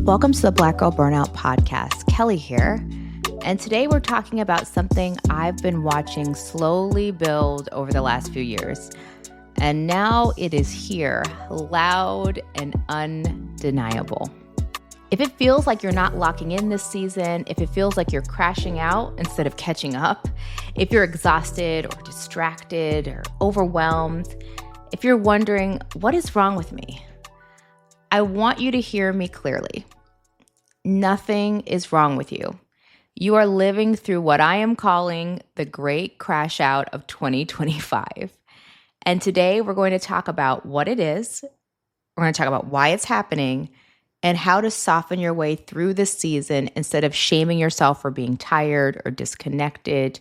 Welcome to the Black Girl Burnout podcast. Kelley here. And today we're talking about something I've been watching slowly build over the last few years. And now it is here, loud and undeniable. If it feels like you're not locking in this season, if it feels like you're crashing out instead of catching up, if you're exhausted or distracted or overwhelmed, if you're wondering, what is wrong with me? I want you to hear me clearly. Nothing is wrong with you. You are living through what I am calling the great crash out of 2025. And today we're going to talk about what it is. We're going to talk about why it's happening and how to soften your way through this season instead of shaming yourself for being tired or disconnected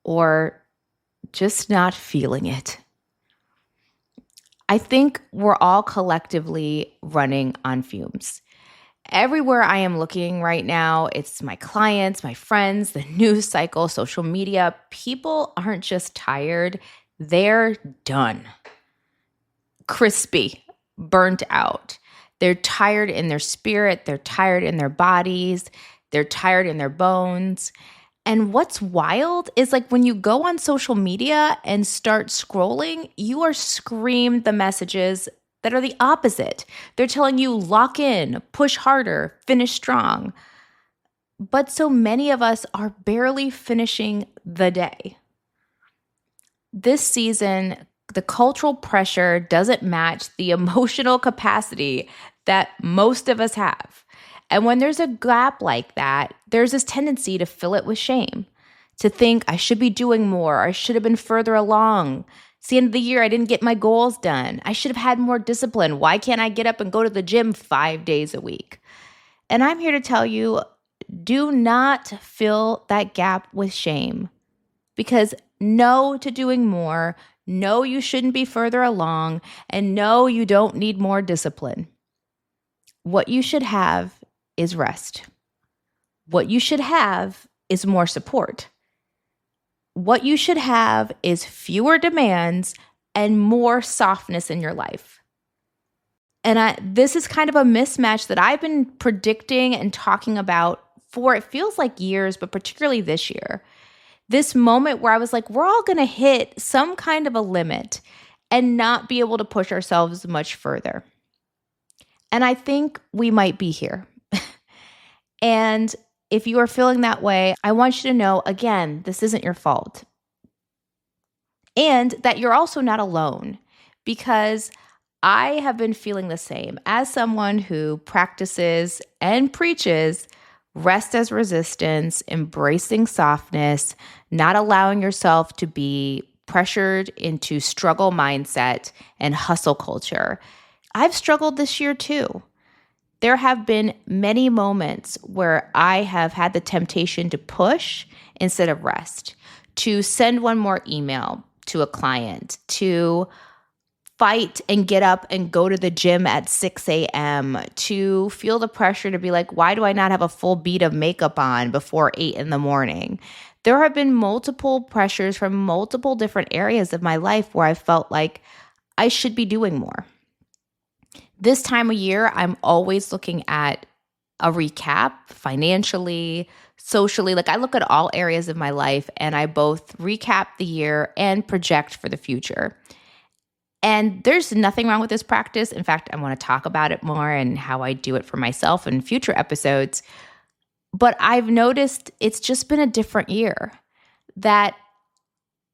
or just not feeling it. I think we're all collectively running on fumes. Everywhere I am looking right now, it's my clients, my friends, the news cycle, social media. People aren't just tired, they're done. Crispy, burnt out. They're tired in their spirit, they're tired in their bodies, they're tired in their bones. And what's wild is like when you go on social media and start scrolling, you are screamed the messages that are the opposite. They're telling you lock in, push harder, finish strong. But so many of us are barely finishing the day. This season, the cultural pressure doesn't match the emotional capacity that most of us have. And when there's a gap like that, there's this tendency to fill it with shame, to think I should be doing more, I should have been further along. It's the end of the year, I didn't get my goals done. I should have had more discipline. Why can't I get up and go to the gym 5 days a week? And I'm here to tell you, do not fill that gap with shame. Because no to doing more, no, you shouldn't be further along, and no, you don't need more discipline. What you should have is rest. What you should have is more support. What you should have is fewer demands and more softness in your life. And this is kind of a mismatch that I've been predicting and talking about for it feels like years, but particularly this year. This moment where I was like, we're all going to hit some kind of a limit and not be able to push ourselves much further. And I think we might be here. And if you are feeling that way, I want you to know, again, this isn't your fault. And that you're also not alone, because I have been feeling the same as someone who practices and preaches rest as resistance, embracing softness, not allowing yourself to be pressured into struggle mindset and hustle culture. I've struggled this year too. There have been many moments where I have had the temptation to push instead of rest, to send one more email to a client, to fight and get up and go to the gym at 6 a.m., to feel the pressure to be like, why do I not have a full beat of makeup on before 8 in the morning? There have been multiple pressures from multiple different areas of my life where I felt like I should be doing more. This time of year, I'm always looking at a recap financially, socially. Like I look at all areas of my life and I both recap the year and project for the future. And there's nothing wrong with this practice. In fact, I want to talk about it more and how I do it for myself in future episodes. But I've noticed it's just been a different year, that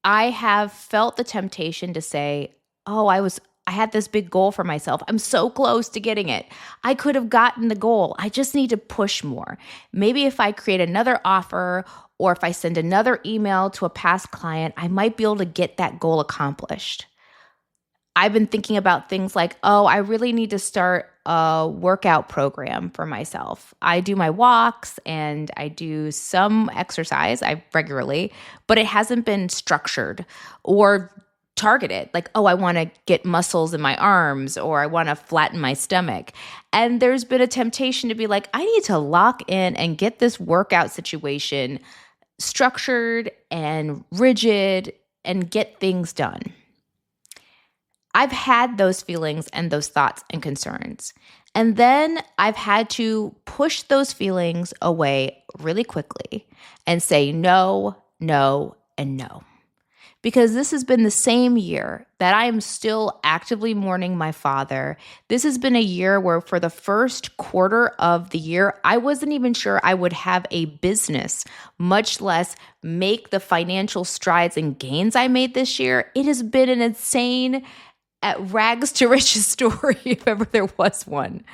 I have felt the temptation to say, oh, I had this big goal for myself. I'm so close to getting it. I could have gotten the goal. I just need to push more. Maybe if I create another offer or if I send another email to a past client, I might be able to get that goal accomplished. I've been thinking about things like, oh, I really need to start a workout program for myself. I do my walks and I do some exercise regularly, but it hasn't been structured or targeted. Like, oh, I want to get muscles in my arms or I want to flatten my stomach. And there's been a temptation to be like, I need to lock in and get this workout situation structured and rigid and get things done. I've had those feelings and those thoughts and concerns. And then I've had to push those feelings away really quickly and say no, no, and no. Because this has been the same year that I am still actively mourning my father. This has been a year where for the first quarter of the year, I wasn't even sure I would have a business, much less make the financial strides and gains I made this year. It has been an insane at rags to riches story if ever there was one.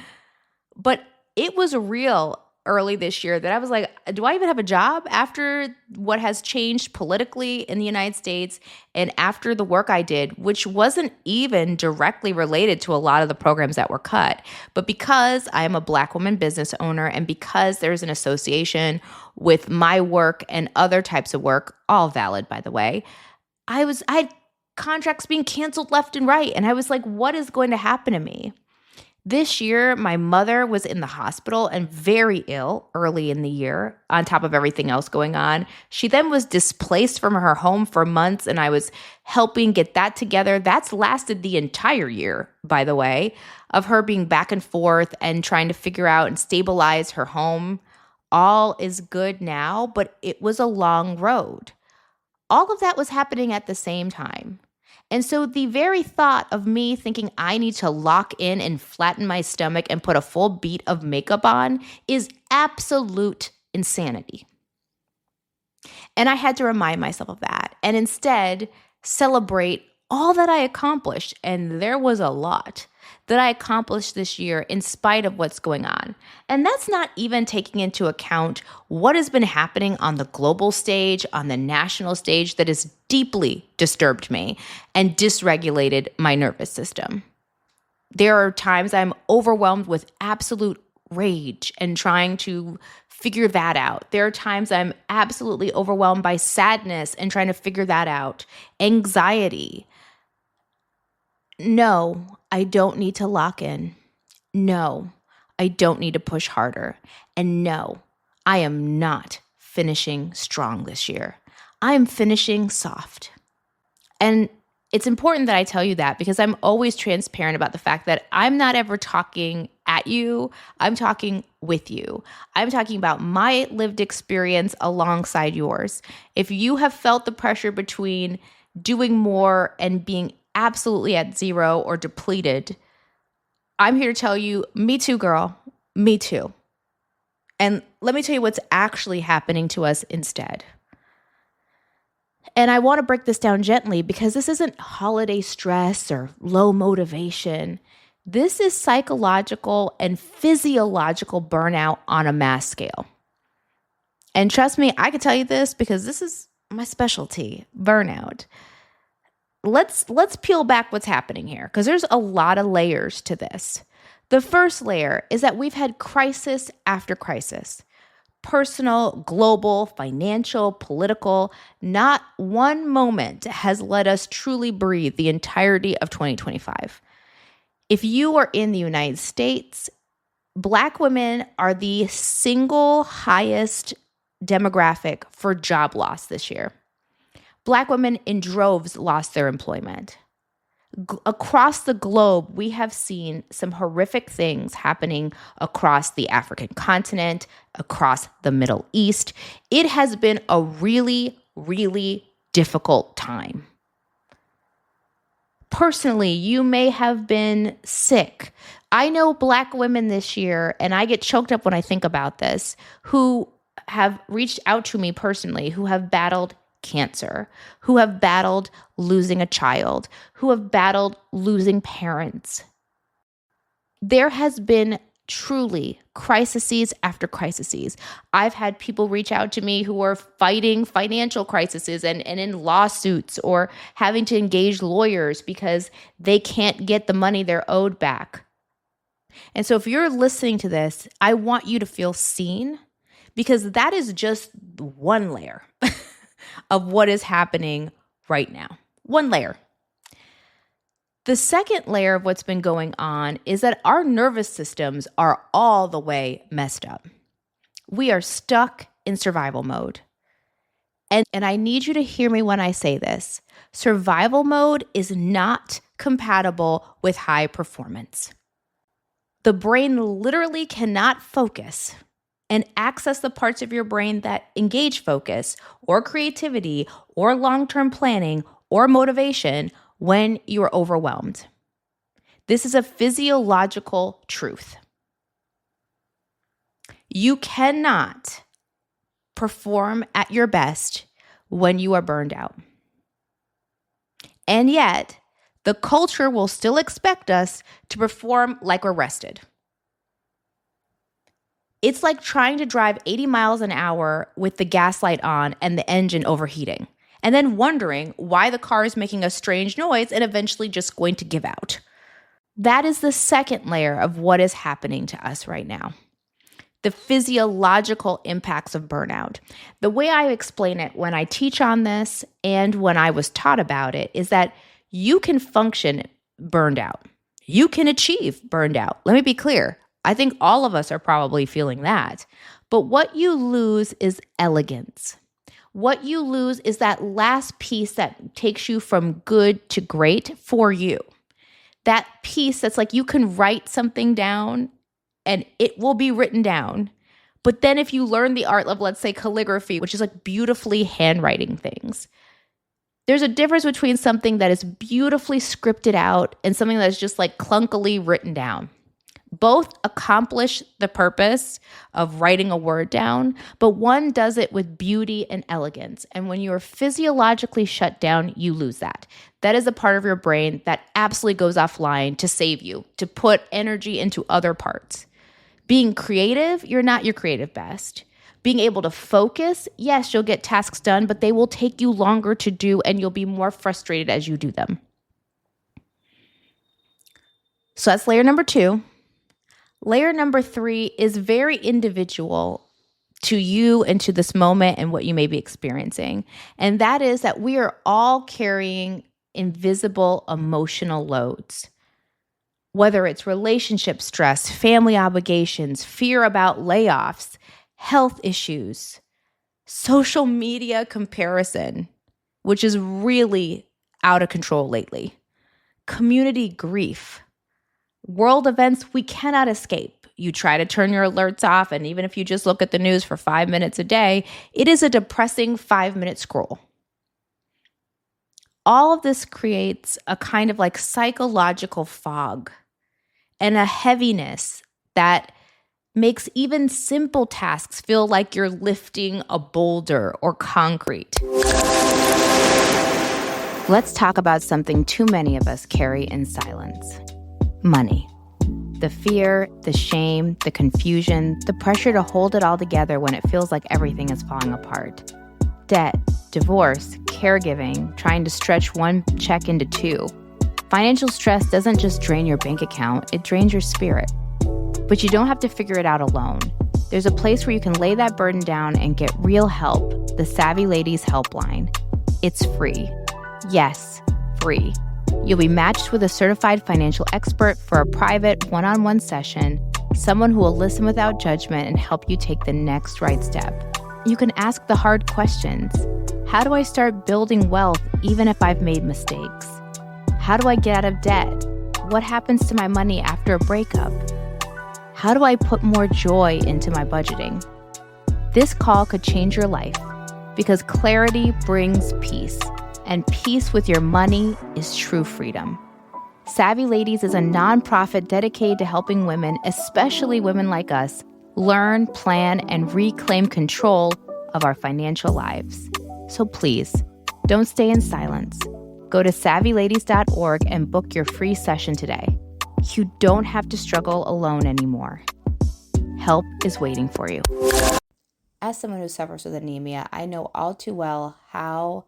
But it was real early this year that I was like, do I even have a job after what has changed politically in the United States and after the work I did, which wasn't even directly related to a lot of the programs that were cut. But because I am a Black woman business owner and because there's an association with my work and other types of work, all valid, by the way, I had contracts being canceled left and right. And I was like, what is going to happen to me? This year, my mother was in the hospital and very ill early in the year, on top of everything else going on. She then was displaced from her home for months, and I was helping get that together. That's lasted the entire year, by the way, of her being back and forth and trying to figure out and stabilize her home. All is good now, but it was a long road. All of that was happening at the same time. And so the very thought of me thinking I need to lock in and flatten my stomach and put a full beat of makeup on is absolute insanity. And I had to remind myself of that and instead celebrate all that I accomplished. And there was a lot that I accomplished this year in spite of what's going on. And that's not even taking into account what has been happening on the global stage, on the national stage that has deeply disturbed me and dysregulated my nervous system. There are times I'm overwhelmed with absolute rage and trying to figure that out. There are times I'm absolutely overwhelmed by sadness and trying to figure that out. Anxiety. No, I don't need to lock in. No, I don't need to push harder. And no, I am not finishing strong this year. I am finishing soft. And it's important that I tell you that because I'm always transparent about the fact that I'm not ever talking at you. I'm talking with you. I'm talking about my lived experience alongside yours. If you have felt the pressure between doing more and being absolutely at zero or depleted, I'm here to tell you, me too, girl. Me too. And let me tell you what's actually happening to us instead. And I want to break this down gently because this isn't holiday stress or low motivation. This is psychological and physiological burnout on a mass scale. And trust me, I can tell you this because this is my specialty, burnout. Let's peel back what's happening here because there's a lot of layers to this. The first layer is that we've had crisis after crisis. Personal, global, financial, political. Not one moment has let us truly breathe the entirety of 2025. If you are in the United States, Black women are the single highest demographic for job loss this year. Black women in droves lost their employment. Across the globe, we have seen some horrific things happening across the African continent, across the Middle East. It has been a really, really difficult time. Personally, you may have been sick. I know Black women this year, and I get choked up when I think about this, who have reached out to me personally, who have battled cancer, who have battled losing a child, who have battled losing parents. There has been truly crises after crises. I've had people reach out to me who are fighting financial crises and in lawsuits or having to engage lawyers because they can't get the money they're owed back. And so if you're listening to this, I want you to feel seen because that is just one layer of what is happening right now. One layer. The second layer of what's been going on is that our nervous systems are all the way messed up. We are stuck in survival mode. And I need you to hear me when I say this. Survival mode is not compatible with high performance. The brain literally cannot focus and access the parts of your brain that engage focus or creativity or long-term planning or motivation when you're overwhelmed. This is a physiological truth. You cannot perform at your best when you are burned out. And yet, the culture will still expect us to perform like we're rested. It's like trying to drive 80 miles an hour with the gas light on and the engine overheating, and then wondering why the car is making a strange noise and eventually just going to give out. That is the second layer of what is happening to us right now. The physiological impacts of burnout. The way I explain it when I teach on this and when I was taught about it is that you can function burned out. You can achieve burned out. Let me be clear. I think all of us are probably feeling that. But what you lose is elegance. What you lose is that last piece that takes you from good to great for you. That piece that's like you can write something down and it will be written down. But then if you learn the art of, let's say, calligraphy, which is like beautifully handwriting things, there's a difference between something that is beautifully scripted out and something that is just like clunkily written down. Both accomplish the purpose of writing a word down, but one does it with beauty and elegance. And when you are physiologically shut down, you lose that. That is a part of your brain that absolutely goes offline to save you, to put energy into other parts. Being creative, you're not your creative best. Being able to focus, yes, you'll get tasks done, but they will take you longer to do and you'll be more frustrated as you do them. So that's layer number 2. Layer number 3 is very individual to you and to this moment and what you may be experiencing. And that is that we are all carrying invisible emotional loads. Whether it's relationship stress, family obligations, fear about layoffs, health issues, social media comparison, which is really out of control lately, community grief, world events we cannot escape. You try to turn your alerts off, and even if you just look at the news for 5 minutes a day, it is a depressing 5-minute scroll. All of this creates a kind of like psychological fog and a heaviness that makes even simple tasks feel like you're lifting a boulder or concrete. Let's talk about something too many of us carry in silence. Money. The fear, the shame, the confusion, the pressure to hold it all together when it feels like everything is falling apart. Debt, divorce, caregiving, trying to stretch one check into 2. Financial stress doesn't just drain your bank account, it drains your spirit. But you don't have to figure it out alone. There's a place where you can lay that burden down and get real help, the Savvy Ladies Helpline. It's free. Yes, free. You'll be matched with a certified financial expert for a private one-on-one session, someone who will listen without judgment and help you take the next right step. You can ask the hard questions. How do I start building wealth even if I've made mistakes? How do I get out of debt? What happens to my money after a breakup? How do I put more joy into my budgeting? This call could change your life because clarity brings peace. And peace with your money is true freedom. Savvy Ladies is a nonprofit dedicated to helping women, especially women like us, learn, plan, and reclaim control of our financial lives. So please, don't stay in silence. Go to savvyladies.org and book your free session today. You don't have to struggle alone anymore. Help is waiting for you. As someone who suffers with anemia, I know all too well how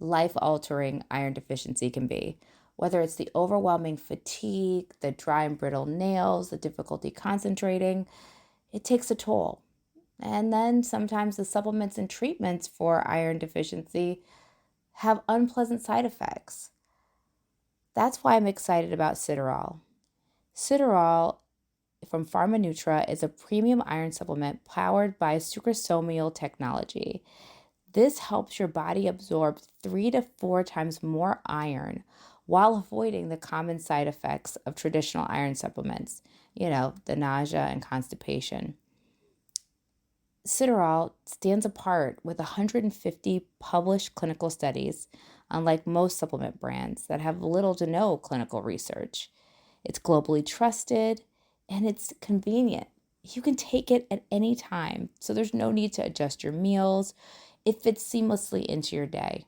life-altering iron deficiency can be. Whether it's the overwhelming fatigue, the dry and brittle nails, the difficulty concentrating, it takes a toll. And then sometimes the supplements and treatments for iron deficiency have unpleasant side effects. That's why I'm excited about Citarol. Citarol from PharmaNutra is a premium iron supplement powered by sucrosomial technology. This helps your body absorb 3 to 4 times more iron while avoiding the common side effects of traditional iron supplements, the nausea and constipation. Citrol stands apart with 150 published clinical studies, unlike most supplement brands that have little to no clinical research. It's globally trusted and it's convenient. You can take it at any time, so there's no need to adjust your meals. It fits seamlessly into your day.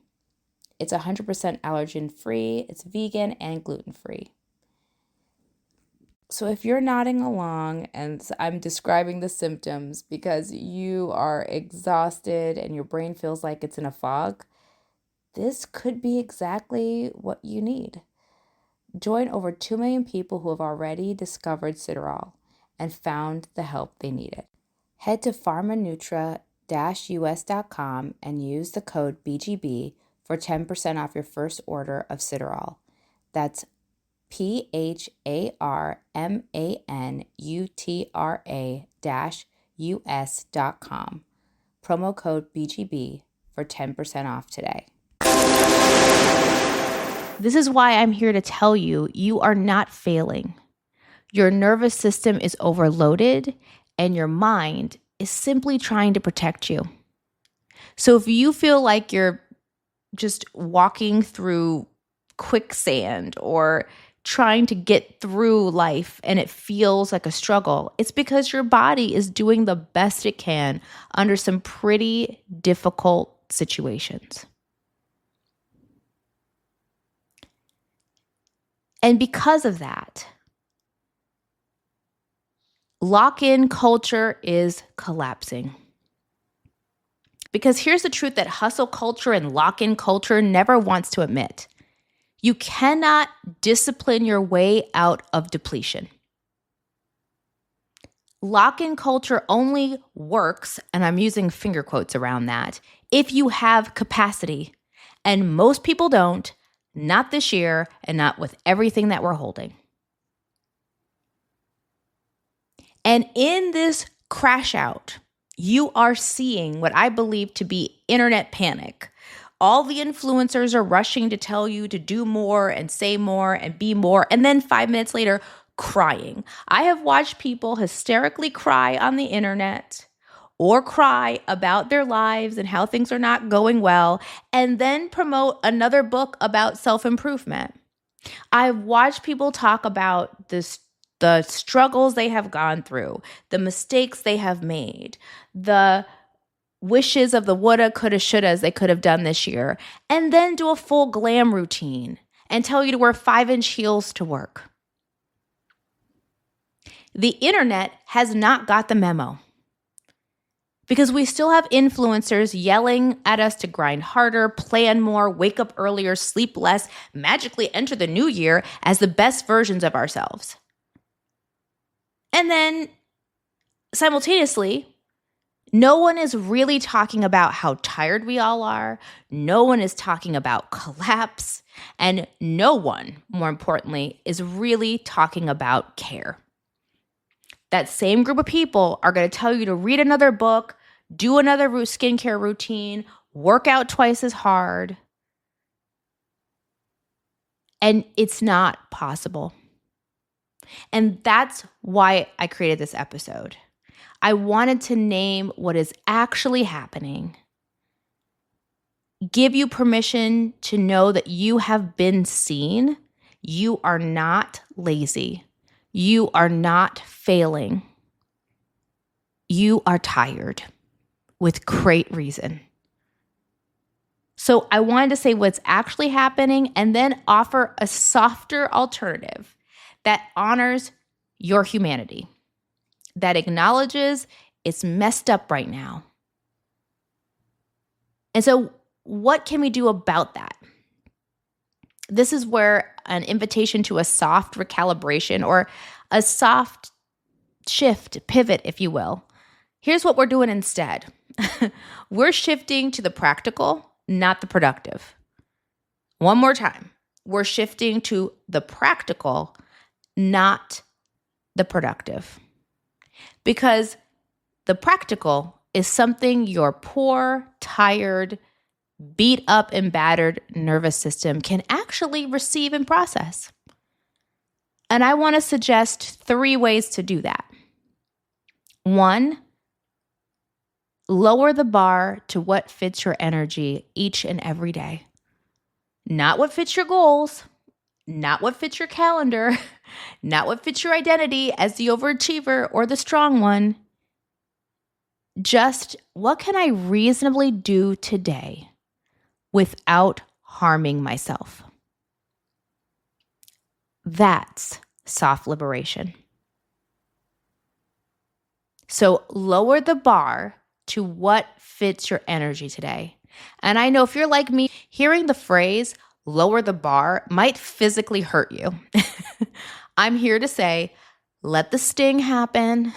It's 100% allergen free, it's vegan and gluten free. So if you're nodding along and I'm describing the symptoms because you are exhausted and your brain feels like it's in a fog, this could be exactly what you need. Join over 2 million people who have already discovered Citrol and found the help they needed. Head to pharmanutra-us.com and use the code BGB for 10% off your first order of Citrol. That's pharmanutra-us.com. Promo code BGB for 10% off today. This is why I'm here to tell you, you are not failing. Your nervous system is overloaded and your mind is simply trying to protect you. So if you feel like you're just walking through quicksand or trying to get through life and it feels like a struggle, it's because your body is doing the best it can under some pretty difficult situations. And because of that, lock-in culture is collapsing. Because here's the truth that hustle culture and lock-in culture never wants to admit. You cannot discipline your way out of depletion. Lock-in culture only works, and I'm using finger quotes around that, if you have capacity. And most people don't, not this year, and not with everything that we're holding. And in this crash out, you are seeing what I believe to be internet panic. All the influencers are rushing to tell you to do more and say more and be more, and then 5 minutes later, crying. I have watched people hysterically cry on the internet or cry about their lives and how things are not going well, and then promote another book about self-improvement. I've watched people talk about the struggles they have gone through, the mistakes they have made, the wishes of the woulda, coulda, shouldas they could have done this year, and then do a full glam routine and tell you to wear 5-inch heels to work. The internet has not got the memo because we still have influencers yelling at us to grind harder, plan more, wake up earlier, sleep less, magically enter the new year as the best versions of ourselves. And then simultaneously, no one is really talking about how tired we all are. No one is talking about collapse. And no one, more importantly, is really talking about care. That same group of people are going to tell you to read another book, do another skincare routine, work out twice as hard. And it's not possible. And that's why I created this episode. I wanted to name what is actually happening, give you permission to know that you have been seen. You are not lazy. You are not failing. You are tired with great reason. So I wanted to say what's actually happening and then offer a softer alternative that honors your humanity, that acknowledges it's messed up right now. And so what can we do about that? This is where an invitation to a soft recalibration or a soft shift, pivot, if you will. Here's what we're doing instead. We're shifting to the practical, not the productive. One more time. We're shifting to the practical, not the productive. Because the practical is something your poor, tired, beat up and battered nervous system can actually receive and process. And I want to suggest 3 ways to do that. 1, lower the bar to what fits your energy each and every day. Not what fits your goals, not what fits your calendar, not what fits your identity as the overachiever or the strong one. Just what can I reasonably do today without harming myself? That's soft liberation. So lower the bar to what fits your energy today. And I know if you're like me, hearing the phrase lower the bar might physically hurt you. I'm here to say, let the sting happen,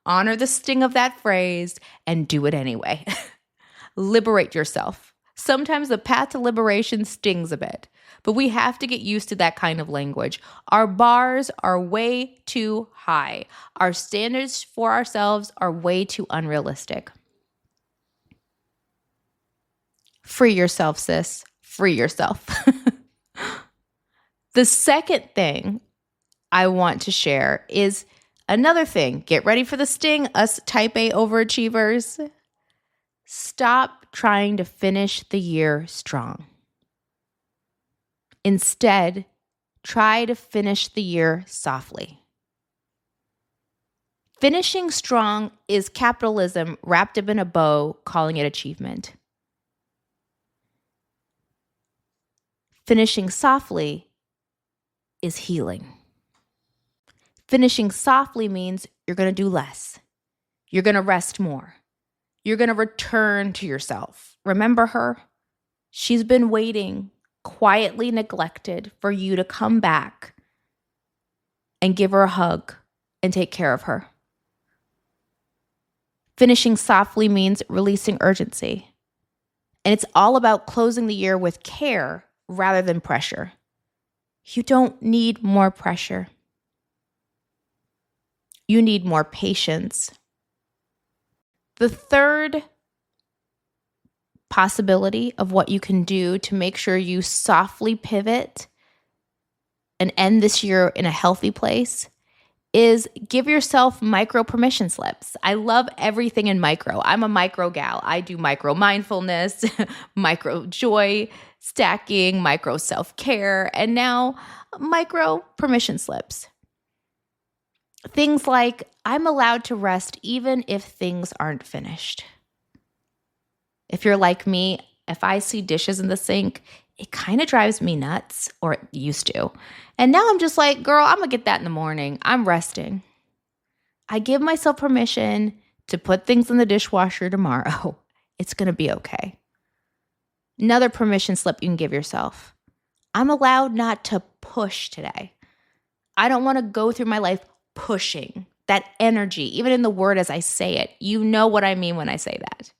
honor the sting of that phrase, and do it anyway. Liberate yourself. Sometimes the path to liberation stings a bit, but we have to get used to that kind of language. Our bars are way too high. Our standards for ourselves are way too unrealistic. Free yourself, sis. Free yourself. The second thing I want to share is another thing. Get ready for the sting, us type A overachievers. Stop trying to finish the year strong. Instead, try to finish the year softly. Finishing strong is capitalism wrapped up in a bow, calling it achievement. Finishing softly is healing. Finishing softly means you're going to do less. You're going to rest more. You're going to return to yourself. Remember her? She's been waiting, quietly neglected, for you to come back and give her a hug and take care of her. Finishing softly means releasing urgency. And it's all about closing the year with care rather than pressure. You don't need more pressure. You need more patience. The third possibility of what you can do to make sure you softly pivot and end this year in a healthy place is give yourself micro permission slips. I love everything in micro. I'm a micro gal. I do micro mindfulness, micro joy stacking, micro self-care, and now micro permission slips. Things like, I'm allowed to rest even if things aren't finished. If you're like me, if I see dishes in the sink, it kind of drives me nuts, or it used to. And now I'm just like, girl, I'm going to get that in the morning. I'm resting. I give myself permission to put things in the dishwasher tomorrow. It's going to be okay. Another permission slip you can give yourself. I'm allowed not to push today. I don't want to go through my life pushing. That energy, even in the word as I say it, you know what I mean when I say that.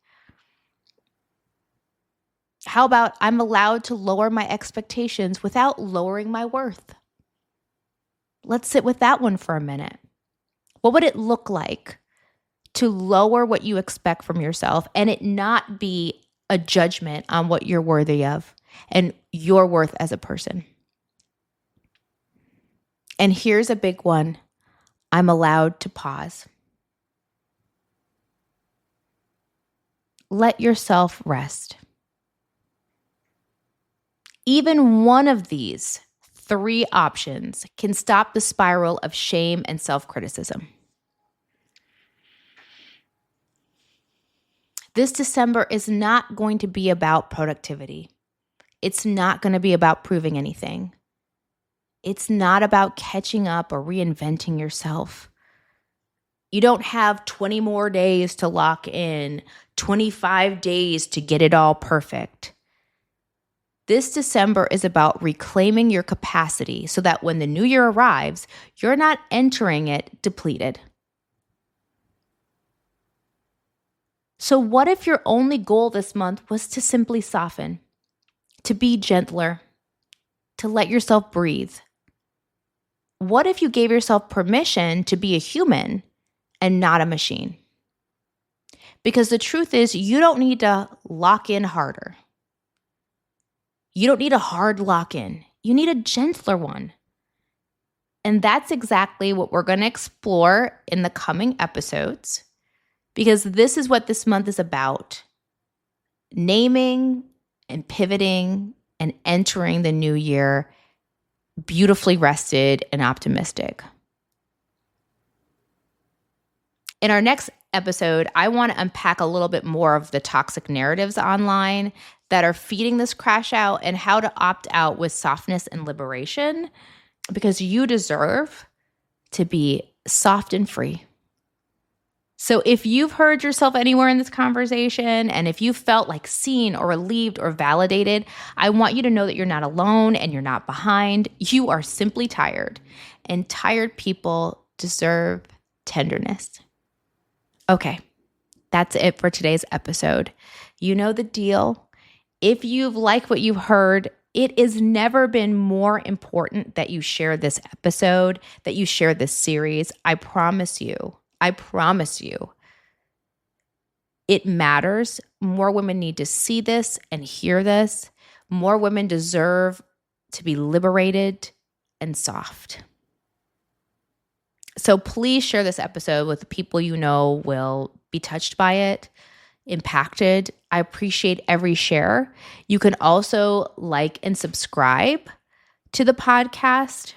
How about I'm allowed to lower my expectations without lowering my worth? Let's sit with that one for a minute. What would it look like to lower what you expect from yourself and it not be a judgment on what you're worthy of and your worth as a person? And here's a big one. I'm allowed to pause. Let yourself rest. Even one of these 3 options can stop the spiral of shame and self-criticism. This December is not going to be about productivity. It's not going to be about proving anything. It's not about catching up or reinventing yourself. You don't have 20 more days to lock in, 25 days to get it all perfect. This December is about reclaiming your capacity so that when the new year arrives, you're not entering it depleted. So what if your only goal this month was to simply soften, to be gentler, to let yourself breathe? What if you gave yourself permission to be a human and not a machine? Because the truth is, you don't need to lock in harder. You don't need a hard lock in. You need a gentler one. And that's exactly what we're going to explore in the coming episodes, because this is what this month is about: naming and pivoting and entering the new year beautifully rested and optimistic. In our next episode, I want to unpack a little bit more of the toxic narratives online that are feeding this crash out and how to opt out with softness and liberation, because you deserve to be soft and free. So if you've heard yourself anywhere in this conversation, and if you felt like seen or relieved or validated, I want you to know that you're not alone and you're not behind. You are simply tired, and tired people deserve tenderness. Okay, that's it for today's episode. You know the deal. If you've liked what you've heard, it has never been more important that you share this episode, that you share this series. I promise you, it matters. More women need to see this and hear this. More women deserve to be liberated and soft. So please share this episode with the people you know will be touched by it, impacted. I appreciate every share. You can also like and subscribe to the podcast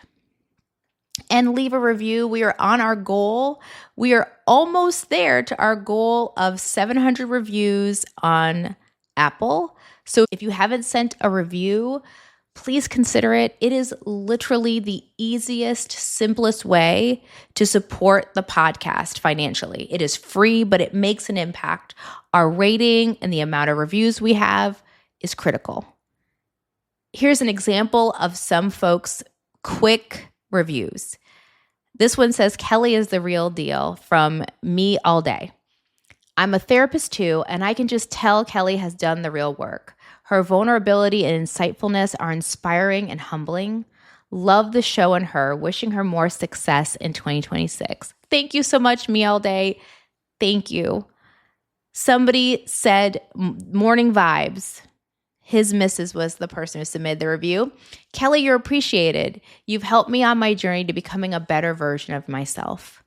and leave a review. We are on our goal. We are almost there to our goal of 700 reviews on Apple. So if you haven't sent a review, please consider it. It is literally the easiest, simplest way to support the podcast financially. It is free, but it makes an impact. Our rating and the amount of reviews we have is critical. Here's an example of some folks' quick reviews. This one says, "Kelley is the real deal from me all day. I'm a therapist too, and I can just tell Kelley has done the real work. Her vulnerability and insightfulness are inspiring and humbling. Love the show and her. Wishing her more success in 2026. Thank you so much, me all day. Thank you. Somebody said, "Morning vibes." His missus was the person who submitted the review. "Kelley, you're appreciated. You've helped me on my journey to becoming a better version of myself."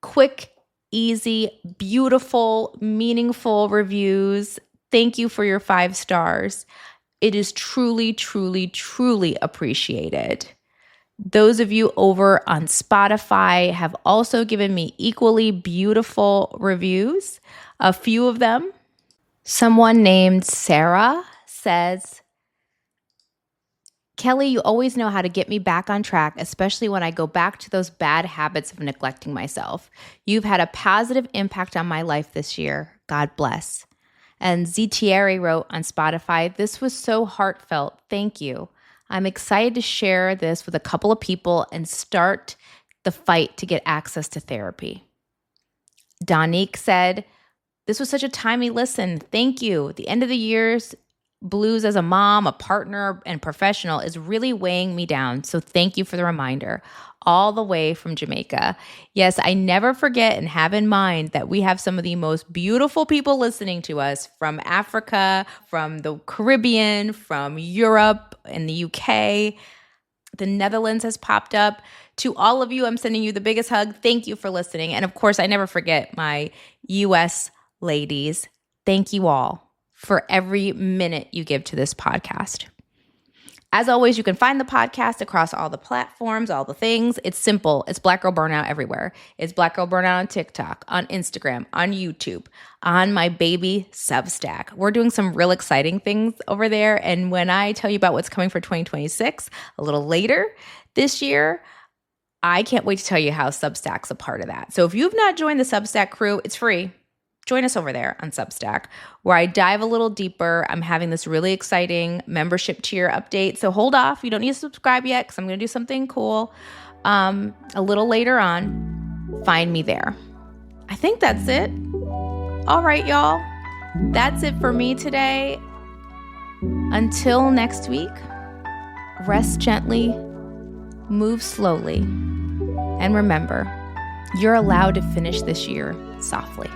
Quick, easy, beautiful, meaningful reviews. Thank you for your 5 stars. It is truly, truly, truly appreciated. Those of you over on Spotify have also given me equally beautiful reviews, a few of them. Someone named Sarah says, "Kelley, you always know how to get me back on track, especially when I go back to those bad habits of neglecting myself. You've had a positive impact on my life this year. God bless." And Zitieri wrote on Spotify, "This was so heartfelt. Thank you. I'm excited to share this with a couple of people and start the fight to get access to therapy." Donique said, "This was such a timely listen. Thank you. The end of the year's blues as a mom, a partner, and professional is really weighing me down. So thank you for the reminder." All the way from Jamaica. Yes, I never forget and have in mind that we have some of the most beautiful people listening to us from Africa, from the Caribbean, from Europe and the UK. The Netherlands has popped up. To all of you, I'm sending you the biggest hug. Thank you for listening. And of course, I never forget my US ladies. Thank you all for every minute you give to this podcast. As always, you can find the podcast across all the platforms, all the things. It's simple. It's Black Girl Burnout everywhere. It's Black Girl Burnout on TikTok, on Instagram, on YouTube, on my baby Substack. We're doing some real exciting things over there. And when I tell you about what's coming for 2026 a little later this year, I can't wait to tell you how Substack's a part of that. So if you've not joined the Substack crew, it's free. Join us over there on Substack, where I dive a little deeper. I'm having this really exciting membership tier update. So hold off. You don't need to subscribe yet because I'm going to do something cool a little later on. Find me there. I think that's it. All right, y'all. That's it for me today. Until next week, rest gently, move slowly, and remember, you're allowed to finish this year softly.